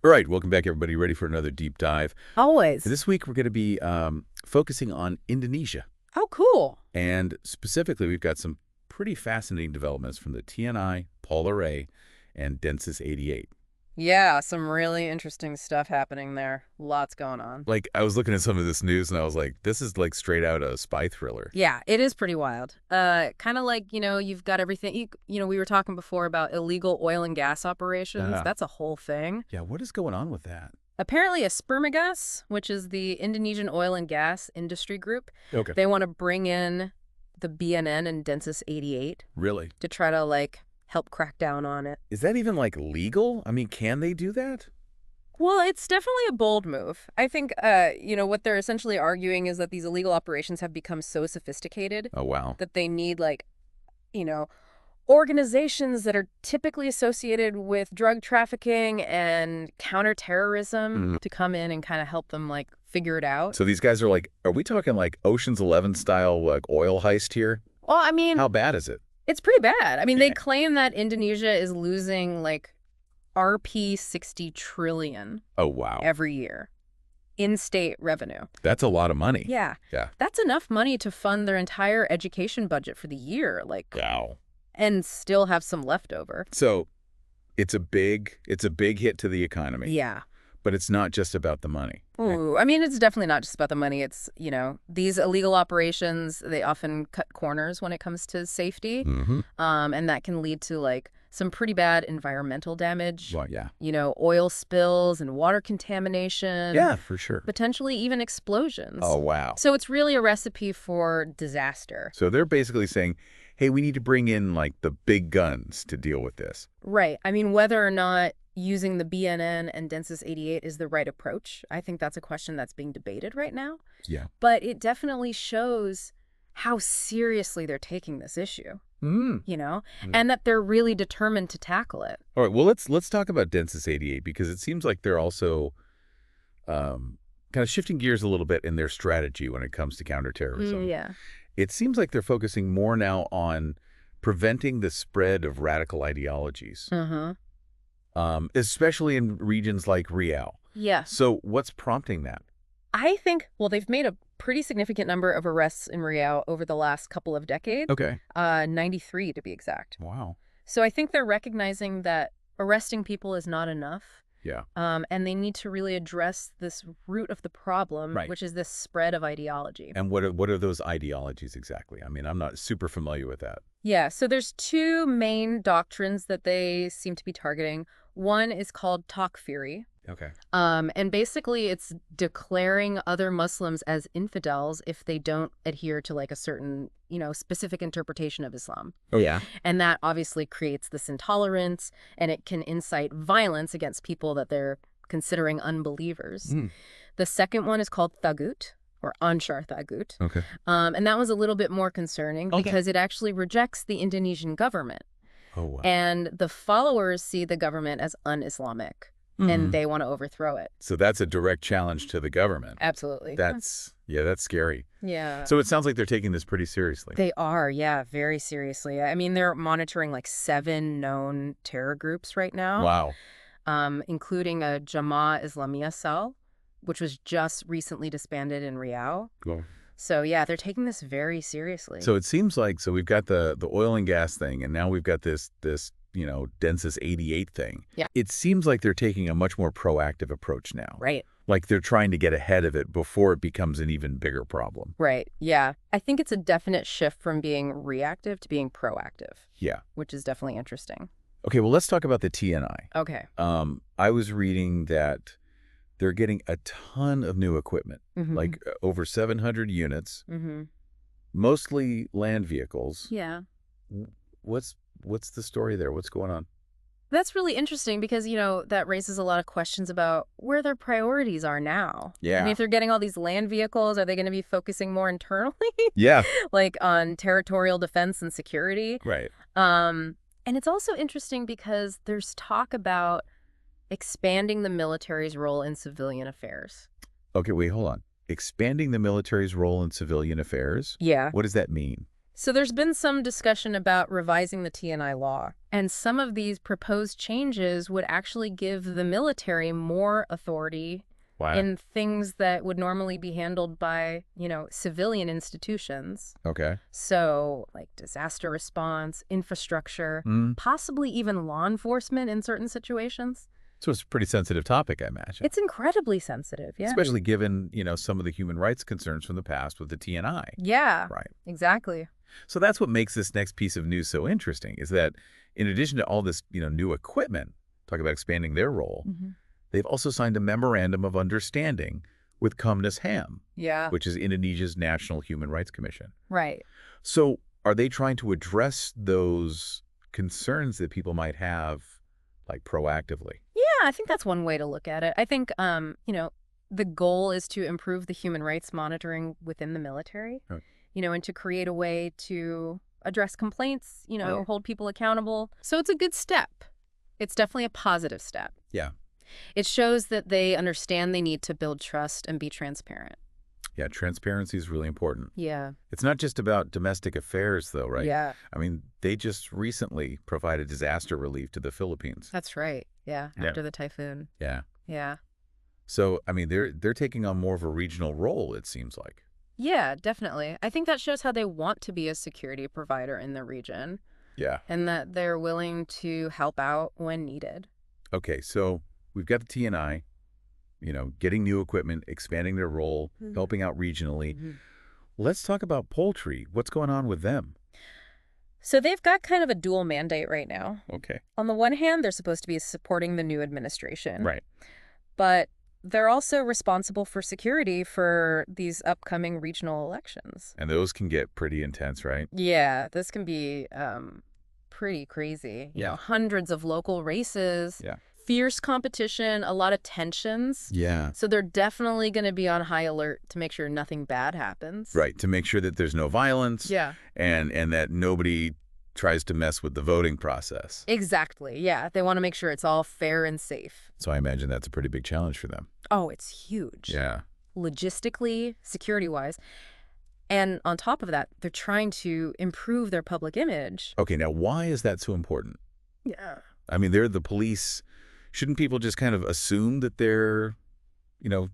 All right, welcome back, everybody. Ready for another deep dive. Always. This week, we're going to be focusing on Indonesia. Oh, cool. And specifically, we've got some pretty fascinating developments from the TNI, Polri, and Densus88. Yeah, some really interesting stuff happening there. Lots going on. Like, I was looking at some of this news, and I was like, this is like straight out a spy thriller. Yeah, it is pretty wild. Kind of like, you've got everything. We were talking before about illegal oil and gas operations. That's a whole thing. Yeah, what is going on with that? Apparently, ASPERMIGAS, which is the Indonesian oil and gas industry group, Okay. they want to bring in the BNN and Densus88 Really? to try to, help crack down on it. Is that even, legal? I mean, can they do that? Well, it's definitely a bold move. I think, what they're essentially arguing is that these illegal operations have become so sophisticated Oh, wow. that they need, organizations that are typically associated with drug trafficking and counter-terrorism to come in and kind of help them, figure it out. So these guys are are we talking Ocean's 11 style, oil heist here? Well, I mean, How bad is it? it's pretty bad. I mean, they claim that Indonesia is losing, RP 60 trillion Oh, wow. every year in state revenue. That's a lot of money. Yeah. Yeah. That's enough money to fund their entire education budget for the year, Wow. and still have some leftover. So it's a big hit to the economy. Yeah. But it's not just about the money. Ooh, I mean, it's definitely not just about the money. It's, these illegal operations, they often cut corners when it comes to safety. And that can lead to, some pretty bad environmental damage. Well, yeah. Oil spills and water contamination. Yeah, for sure. Potentially even explosions. Oh, wow. So it's really a recipe for disaster. So they're basically saying, hey, we need to bring in, the big guns to deal with this. Right. I mean, whether or not using the BNN and Densus88 is the right approach, I think that's a question that's being debated right now. Yeah. But it definitely shows how seriously they're taking this issue, and that they're really determined to tackle it. All right, well, let's talk about Densus88 because it seems like they're also kind of shifting gears a little bit in their strategy when it comes to counterterrorism. Yeah. It seems like they're focusing more now on preventing the spread of radical ideologies. Especially in regions like Riau. Yeah. So what's prompting that? I think, they've made a pretty significant number of arrests in Riau over the last couple of decades. Okay. 93 to be exact. Wow. So I think they're recognizing that arresting people is not enough. Yeah. And they need to really address this root of the problem, which is this spread of ideology. And what are those ideologies exactly? I mean, I'm not super familiar with that. Yeah, so there's two main doctrines that they seem to be targeting. One is called takfiri. Okay. And basically it's declaring other Muslims as infidels if they don't adhere to a certain, specific interpretation of Islam. Oh, yeah. And that obviously creates this intolerance, and it can incite violence against people that they're considering unbelievers. The second one is called tagut, or Ansar Tagut. Okay. And that was a little bit more concerning because it actually rejects the Indonesian government. Oh, wow. And the followers see the government as un-Islamic, and they want to overthrow it. So that's a direct challenge to the government. Absolutely. That's scary. Yeah. So it sounds like they're taking this pretty seriously. They are, yeah, very seriously. I mean, they're monitoring 7 known terror groups right now. Wow. Including a Jamaah Islamiyah cell, which was just recently disbanded in Riau. Cool. So, yeah, they're taking this very seriously. So it seems like, we've got the oil and gas thing, and now we've got this Densus88 thing. Yeah. It seems like they're taking a much more proactive approach now. Right. Like they're trying to get ahead of it before it becomes an even bigger problem. Right. Yeah. I think it's a definite shift from being reactive to being proactive. Yeah. Which is definitely interesting. Okay, well, let's talk about the TNI. Okay. I was reading that they're getting a ton of new equipment, over 700 units, mostly land vehicles. Yeah. What's the story there? What's going on? That's really interesting because, that raises a lot of questions about where their priorities are now. Yeah. I mean, if they're getting all these land vehicles, are they going to be focusing more internally? Yeah. On territorial defense and security? Right. And it's also interesting because there's talk about expanding the military's role in civilian affairs. Okay, wait, hold on. Expanding the military's role in civilian affairs? Yeah. What does that mean? So there's been some discussion about revising the TNI law, and some of these proposed changes would actually give the military more authority in things that would normally be handled by, civilian institutions. Okay. So, like disaster response, infrastructure, possibly even law enforcement in certain situations. So it's a pretty sensitive topic, I imagine. It's incredibly sensitive, yeah. Especially given, some of the human rights concerns from the past with the TNI. Yeah, right. Exactly. So that's what makes this next piece of news so interesting, is that in addition to all this, new equipment, talk about expanding their role, they've also signed a memorandum of understanding with Komnas HAM, which is Indonesia's National Human Rights Commission. Right. So are they trying to address those concerns that people might have, like, proactively? Yeah, I think that's one way to look at it. I think, the goal is to improve the human rights monitoring within the military, Right. And to create a way to address complaints, hold people accountable. So it's a good step. It's definitely a positive step. Yeah. It shows that they understand they need to build trust and be transparent. Yeah, transparency is really important. Yeah. It's not just about domestic affairs, though, right? Yeah. I mean, they just recently provided disaster relief to the Philippines. That's right. Yeah, after the typhoon. Yeah. Yeah. So, I mean, they're taking on more of a regional role, it seems like. Yeah, definitely. I think that shows how they want to be a security provider in the region. Yeah. And that they're willing to help out when needed. Okay, so we've got the TNI, getting new equipment, expanding their role, helping out regionally. Let's talk about Polri. What's going on with them? So they've got kind of a dual mandate right now. Okay. On the one hand, they're supposed to be supporting the new administration. Right. But they're also responsible for security for these upcoming regional elections. And those can get pretty intense, right? Yeah, this can be pretty crazy. You know, hundreds of local races. Yeah. Fierce competition, a lot of tensions. Yeah. So they're definitely going to be on high alert to make sure nothing bad happens. Right, to make sure that there's no violence. Yeah. And that nobody tries to mess with the voting process. Exactly, yeah. They want to make sure it's all fair and safe. So I imagine that's a pretty big challenge for them. Oh, it's huge. Yeah. Logistically, security-wise. And on top of that, they're trying to improve their public image. Okay, now why is that so important? Yeah. I mean, they're the police. Shouldn't people just kind of assume that they're,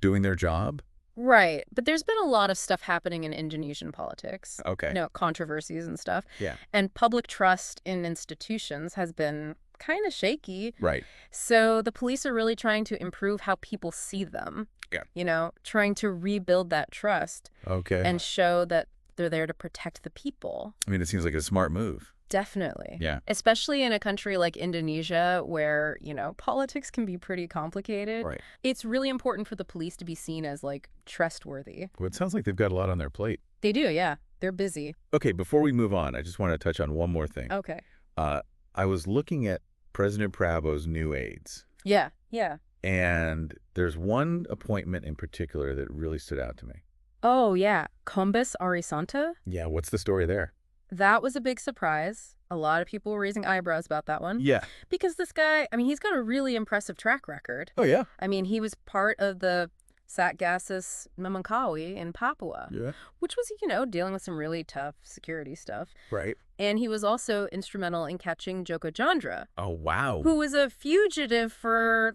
doing their job? Right. But there's been a lot of stuff happening in Indonesian politics. Okay. Controversies and stuff. Yeah. And public trust in institutions has been kind of shaky. Right. So the police are really trying to improve how people see them. Yeah. Trying to rebuild that trust. Okay. And show that they're there to protect the people. I mean, it seems like a smart move. Definitely. Yeah. Especially in a country like Indonesia where, politics can be pretty complicated. Right. It's really important for the police to be seen as, trustworthy. Well, it sounds like they've got a lot on their plate. They do, yeah. They're busy. Okay, before we move on, I just want to touch on one more thing. Okay. I was looking at President Prabowo's new aides. Yeah, yeah. And there's one appointment in particular that really stood out to me. Oh, yeah. Kombes Arisanta? Yeah, what's the story there? That was a big surprise. A lot of people were raising eyebrows about that one. Yeah. Because this guy, he's got a really impressive track record. Oh, yeah? He was part of the Satgasus Memangkawi in Papua. Yeah. Which was, dealing with some really tough security stuff. Right. And he was also instrumental in catching Joko Chandra. Oh, wow. Who was a fugitive for,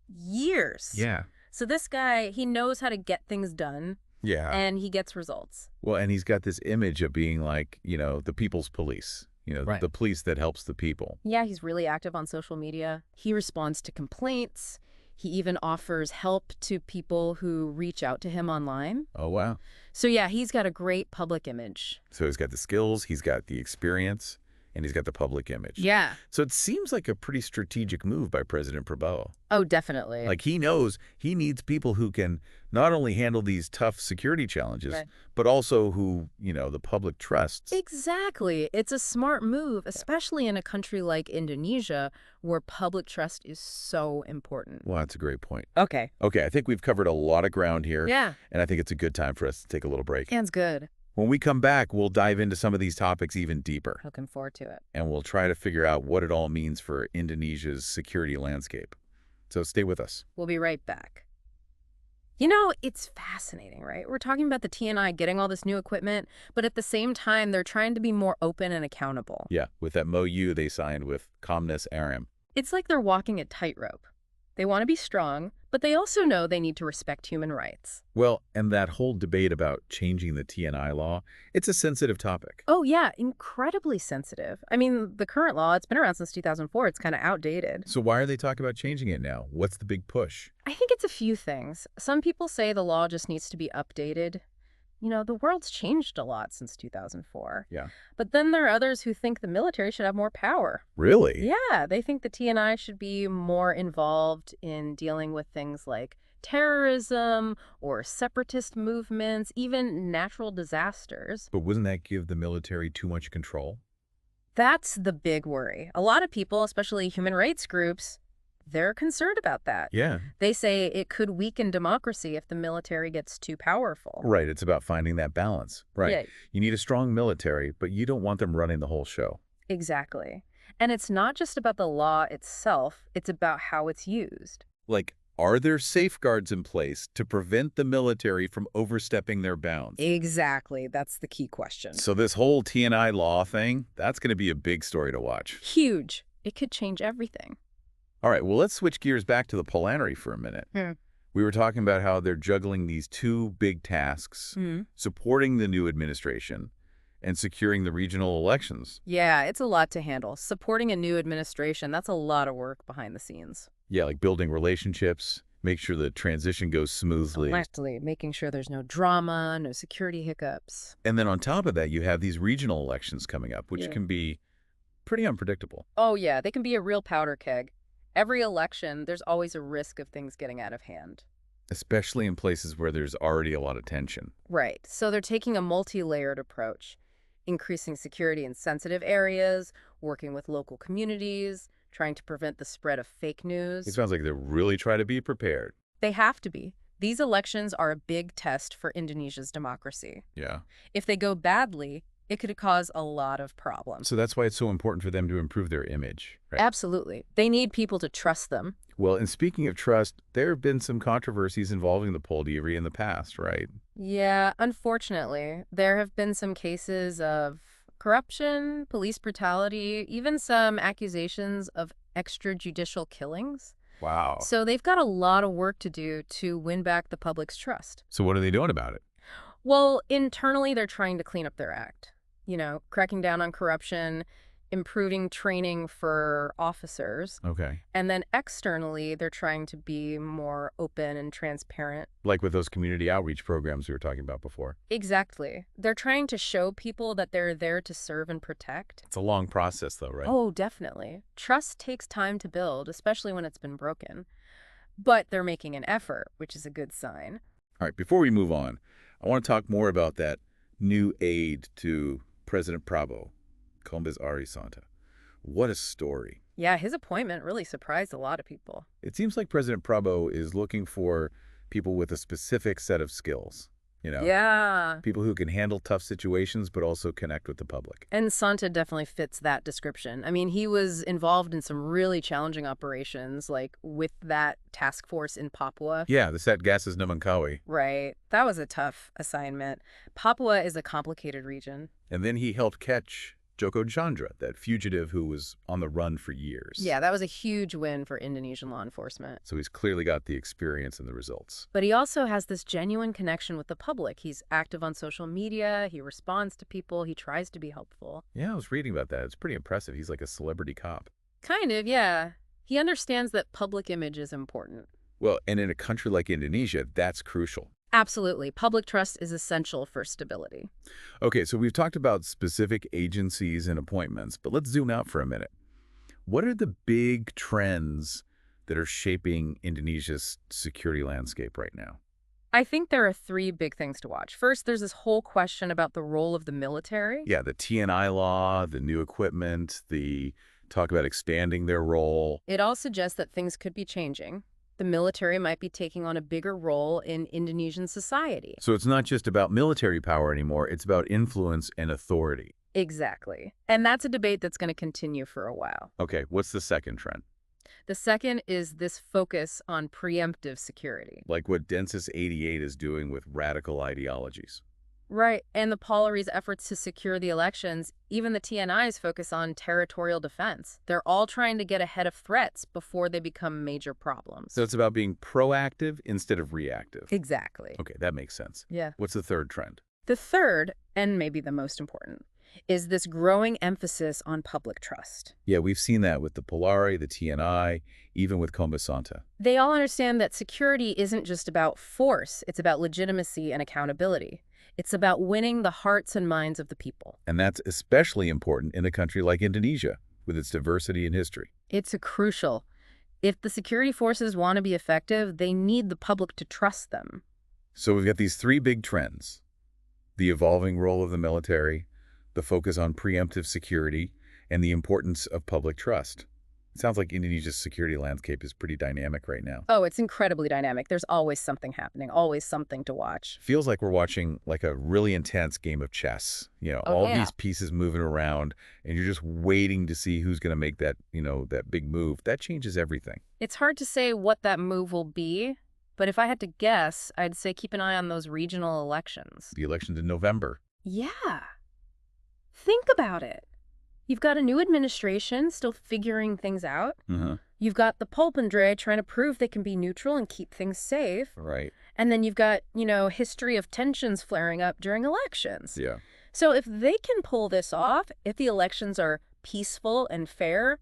years. Yeah. So this guy, he knows how to get things done. Yeah. And he gets results. Well, and he's got this image of being like, the people's police, right. The police that helps the people. Yeah, he's really active on social media. He responds to complaints. He even offers help to people who reach out to him online. Oh, wow. So, yeah, he's got a great public image. So he's got the skills, he's got the experience, and he's got the public image. Yeah. So it seems like a pretty strategic move by President Prabowo. Oh, definitely. He knows he needs people who can not only handle these tough security challenges, right. but also who, the public trusts. Exactly. It's a smart move, especially in a country like Indonesia, where public trust is so important. Well, that's a great point. Okay. Okay, I think we've covered a lot of ground here. Yeah. And I think it's a good time for us to take a little break. Sounds good. When we come back, we'll dive into some of these topics even deeper. Looking forward to it. And we'll try to figure out what it all means for Indonesia's security landscape. So stay with us. We'll be right back. You know, it's fascinating, right? We're talking about the TNI getting all this new equipment, but at the same time, they're trying to be more open and accountable. Yeah, with that MOU they signed with Communist Aram. It's like they're walking a tightrope. They want to be strong, but they also know they need to respect human rights. Well, and that whole debate about changing the TNI law, it's a sensitive topic. Oh, yeah, incredibly sensitive. I mean, the current law, it's been around since 2004. It's kind of outdated. So why are they talking about changing it now? What's the big push? I think it's a few things. Some people say the law just needs to be updated. You know, the world's changed a lot since 2004. Yeah. But then there are others who think the military should have more power. Really? Yeah, they think the TNI should be more involved in dealing with things like terrorism or separatist movements, even natural disasters. But wouldn't that give the military too much control? That's the big worry. A lot of people, especially human rights groups, they're concerned about that. Yeah. They say it could weaken democracy if the military gets too powerful. Right, it's about finding that balance. Right. Yeah. You need a strong military, but you don't want them running the whole show. Exactly. And it's not just about the law itself, it's about how it's used. Like, are there safeguards in place to prevent the military from overstepping their bounds? Exactly. That's the key question. So this whole TNI law thing, that's going to be a big story to watch. Huge. It could change everything. All right, well, let's switch gears back to the Polri for a minute. We were talking about how they're juggling these two big tasks, supporting the new administration and securing the regional elections. Yeah, it's a lot to handle. Supporting a new administration, that's a lot of work behind the scenes. Yeah, like building relationships, make sure the transition goes smoothly. Exactly, making sure there's no drama, no security hiccups. And then on top of that, you have these regional elections coming up, which can be pretty unpredictable. Oh, yeah, they can be a real powder keg. Every election, there's always a risk of things getting out of hand. Especially in places where there's already a lot of tension. Right. So they're taking a multi-layered approach, increasing security in sensitive areas, working with local communities, trying to prevent the spread of fake news. It sounds like they're really trying to be prepared. They have to be. These elections are a big test for Indonesia's democracy. Yeah. If they go badly, it could cause a lot of problems. So that's why it's so important for them to improve their image, right? Absolutely. They need people to trust them. Well, and speaking of trust, there have been some controversies involving the Polri in the past, right? Yeah, unfortunately, there have been some cases of corruption, police brutality, even some accusations of extrajudicial killings. Wow. So they've got a lot of work to do to win back the public's trust. So what are they doing about it? Well, internally, they're trying to clean up their act. You know, cracking down on corruption, improving training for officers. Okay. And then externally, they're trying to be more open and transparent. Like with those community outreach programs we were talking about before. Exactly. They're trying to show people that they're there to serve and protect. It's a long process though, right? Oh, definitely. Trust takes time to build, especially when it's been broken. But they're making an effort, which is a good sign. All right, before we move on, I want to talk more about that new aide to President Prabowo, Combes Arisanta. What a story. Yeah, his appointment really surprised a lot of people. It seems like President Prabowo is looking for people with a specific set of skills, you know? Yeah. People who can handle tough situations but also connect with the public. And Santa definitely fits that description. I mean, he was involved in some really challenging operations, like with that task force in Papua. Yeah, the Satgases Namankawi. Right. That was a tough assignment. Papua is a complicated region. And then he helped catch Joko Chandra, that fugitive who was on the run for years. Yeah, that was a huge win for Indonesian law enforcement. So he's clearly got the experience and the results. But he also has this genuine connection with the public. He's active on social media, he responds to people, he tries to be helpful. Yeah, I was reading about that. It's pretty impressive. He's like a celebrity cop. Kind of, yeah. He understands that public image is important. Well, and in a country like Indonesia, that's crucial. Absolutely. Public trust is essential for stability. Okay, so we've talked about specific agencies and appointments, but let's zoom out for a minute. What are the big trends that are shaping Indonesia's security landscape right now? I think there are three big things to watch. First, there's this whole question about the role of the military. Yeah, the TNI law, the new equipment, the talk about expanding their role. It all suggests that things could be changing. The military might be taking on a bigger role in Indonesian society. So it's not just about military power anymore, it's about influence and authority. Exactly. And that's a debate that's going to continue for a while. Okay, what's the second trend? The second is this focus on preemptive security. Like what Densus88 is doing with radical ideologies. Right, and the Polri's efforts to secure the elections, even the TNI's focus on territorial defense. They're all trying to get ahead of threats before they become major problems. So it's about being proactive instead of reactive. Exactly. Okay, that makes sense. Yeah. What's the third trend? The third, and maybe the most important, is this growing emphasis on public trust. Yeah, we've seen that with the Polri, the TNI, even with Combasanta. They all understand that security isn't just about force, it's about legitimacy and accountability. It's about winning the hearts and minds of the people. And that's especially important in a country like Indonesia, with its diversity and history. It's crucial. If the security forces want to be effective, they need the public to trust them. So we've got these three big trends: the evolving role of the military, the focus on preemptive security, and the importance of public trust. It sounds like Indonesia's security landscape is pretty dynamic right now. Oh, it's incredibly dynamic. There's always something happening, always something to watch. Feels like we're watching like a really intense game of chess. All these pieces moving around, and you're just waiting to see who's going to make that, that big move. That changes everything. It's hard to say what that move will be, but if I had to guess, I'd say keep an eye on those regional elections. The elections in November. Yeah. Think about it. You've got a new administration still figuring things out. You've got the Polpandre trying to prove they can be neutral and keep things safe. Right. And then you've got, history of tensions flaring up during elections. Yeah. So if they can pull this off, if the elections are peaceful and fair,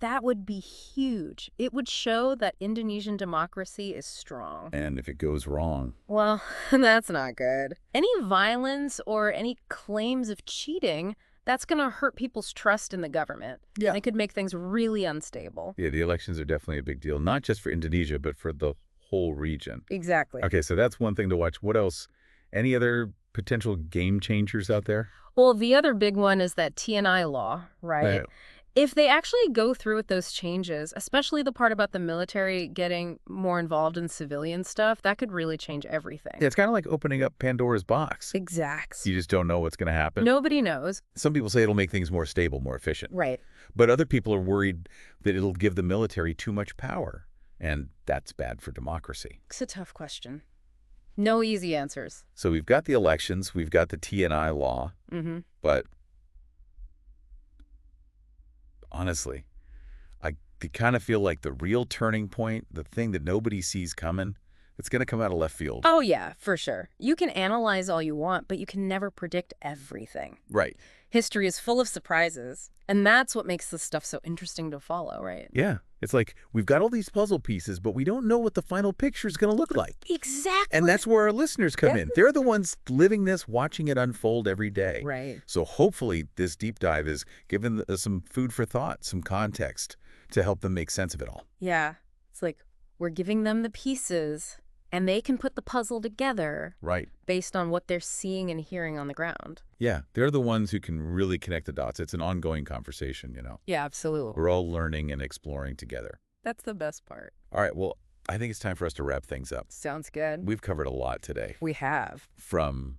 that would be huge. It would show that Indonesian democracy is strong. And if it goes wrong? Well, that's not good. Any violence or any claims of cheating, that's going to hurt people's trust in the government. Yeah. And it could make things really unstable. Yeah, the elections are definitely a big deal, not just for Indonesia, but for the whole region. Exactly. Okay, so that's one thing to watch. What else? Any other potential game changers out there? Well, the other big one is that TNI law, right? If they actually go through with those changes, especially the part about the military getting more involved in civilian stuff, that could really change everything. Yeah, it's kind of like opening up Pandora's box. Exact. You just don't know what's going to happen. Nobody knows. Some people say it'll make things more stable, more efficient. Right. But other people are worried that it'll give the military too much power, and that's bad for democracy. It's a tough question. No easy answers. So we've got the elections, we've got the TNI law, but honestly, I kind of feel like the real turning point, the thing that nobody sees coming, it's going to come out of left field. Oh, yeah, for sure. You can analyze all you want, but you can never predict everything. Right. History is full of surprises, and that's what makes this stuff so interesting to follow, right? Yeah. It's like we've got all these puzzle pieces, but we don't know what the final picture is going to look like. Exactly. And that's where our listeners come in. They're the ones living this, watching it unfold every day. Right. So hopefully this deep dive is giving some food for thought, some context to help them make sense of it all. Yeah. It's like we're giving them the pieces, and they can put the puzzle together. Right. Based on what they're seeing and hearing on the ground. Yeah. They're the ones who can really connect the dots. It's an ongoing conversation, Yeah, absolutely. We're all learning and exploring together. That's the best part. All right. Well, I think it's time for us to wrap things up. Sounds good. We've covered a lot today. We have. From,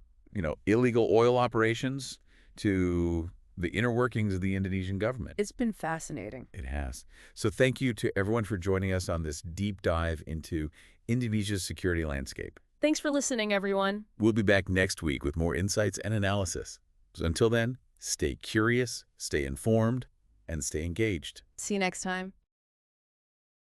illegal oil operations to the inner workings of the Indonesian government. It's been fascinating. It has. So thank you to everyone for joining us on this deep dive into Indonesia's security landscape. Thanks for listening, everyone. We'll be back next week with more insights and analysis. So until then, stay curious, stay informed, and stay engaged. See you next time.